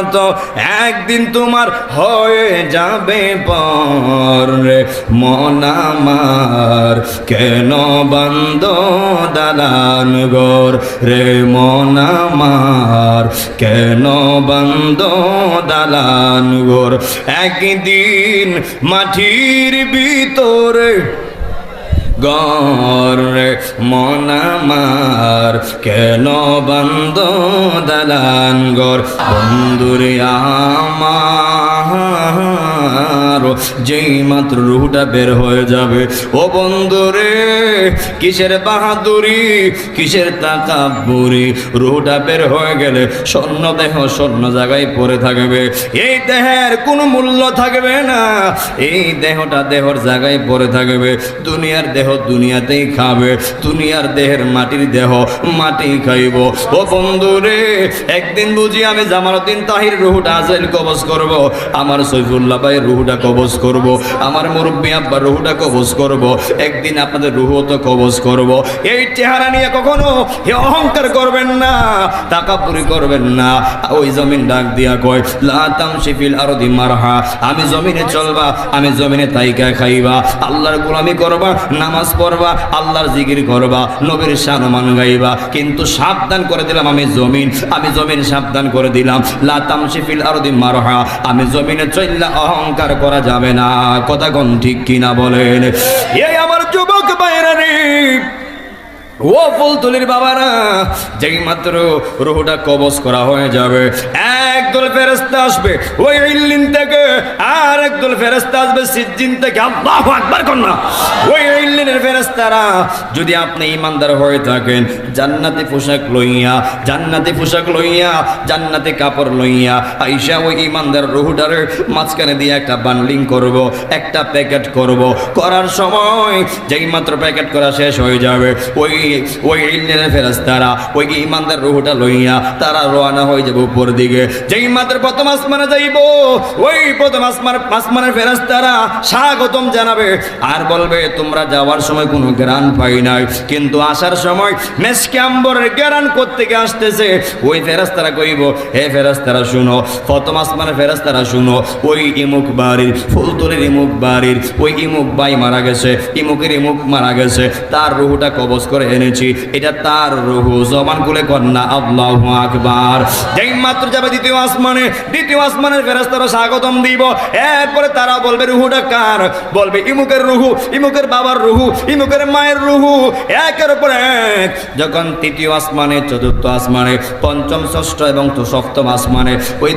মতো একদিন তোমার হয়ে যাবে পর রে মন আমার কেন বান্দ দালান ঘর রে মন আমার কেন বান্দ দালান ঘর একদিন মাটির ভিতরে গরে মন আমার কেন বন্ধ দালান গর বন্ধুরে আমার যেই মাত্র রুহটা বের হয়ে যাবে ও বন্ধুরে কিসের বাহাদুরি কিসের তাকাব্বুরি রুহটা বের হয়ে গেলে স্বর্ণ দেহ স্বর্ণ জায়গায় পড়ে থাকবে এই দেহের কোনো মূল্য থাকবে না এই দেহটা দেহর জায়গায় পড়ে থাকবে দুনিয়ার দেহ দুনিয়াতেই খাবে দুনিয়ার দেহের মাটির দেহ মাটি খাইব ও বন্ধুরে একদিন বুঝি আমি জামালউদ্দিন তাহির রুহটা আজাইল কবজ করব আমার সৈফুল্লাহ ভাই রুহটা কবজ করব আমার মুরব্বী আব্বা রুহটা কবজ করব একদিন আপনাদের রুহ তো কবজ করব এই চেহারা নিয়ে কখনো অহংকার করবেন না তাকাব্বুরি করবেন না ওই জমিন ডাক দিয়া কয় লা তামশি ফিল আরদি মারহা আমি জমিনে চলবা আমি জমিনে তাইকা খাইবা আল্লাহর গোলামি করবা নামাজ পড়বা আল্লাহর জিকির করবা নবীর শানমান গাইবা কিন্তু সাবধান করে দিলাম আমি জমিন সাবধান করে দিলাম লা তামশি ফিল আরদি মারহা আমি জমিনে চললে অহংকার করা যাবে না কথা কোন ঠিক কিনা বলেন এই আমার যুবক ভাইরা রে ও ফুলতলির বাবারা যেই মাত্র রুহটা কবজ করা হয়ে যাবে একদল ফেরেশতা আসবে ওই ইল্লিন থেকে আর একদল ফেরেশতা আসবে সিজ্জিন থেকে আল্লাহু আকবার কন্যা ওই ইল্লিনের ফেরেশতারা যদি আপনি ঈমানদার হয়ে থাকেন জান্নাতি পোশাক লইয়া জান্নাতি কাপড় লইয়া আয়েশা ওই ঈমানদার রুহটার মাঝখানে দিয়ে একটা বান্ডিং করব একটা প্যাকেট করব করার সময় যেই মাত্র প্যাকেট করা শেষ হয়ে যাবে ওই ইল্লিনের ফেরেশতারা ওই ঈমানদার রুহটা লইয়া তারা রওনা হয়ে যাবে উপর দিকে যেই মাত্র প্রথম আসমানে যাইব ওই প্রথম আসমানের ফেরেশতারা স্বাগতম জানাবে আর বলবে তোমরা যাওয়ার সময় কোনো জ্ঞান পাই নাই কিন্তু আসার সময় মেশকে আম্বরের জ্ঞান করতে গিয়ে আসতেছে ওই ফেরেশতারা কইব হে ফেরেশতারা শুনো প্রথম আসমানের ফেরেশতারা শুনো ওই ইমুক বাড়ির ফুলতলির ইমুক বাড়ির ওই ইমুক ভাই মারা গেছে ইমুকের ইমুক মারা গেছে তার রুহটা কবজ করে এনেছি এটা তার রুহ জবান খুলে কন্যা আল্লাহু আকবার যেই মাত্র যাবে দ্বিতীয় আসমানের ফেরেশতারা স্বাগতম দিব এরপরে তারা বলবে রুহটা কার বলবে ইমুকের রুহ ইমুকের বাবার রুহ ইমুকের মায়ের রুহ একের পর এক যখন তৃতীয় আসমানে চতুর্থ আসমানে পঞ্চম ষষ্ঠ এবং সপ্তম আসমানে ওই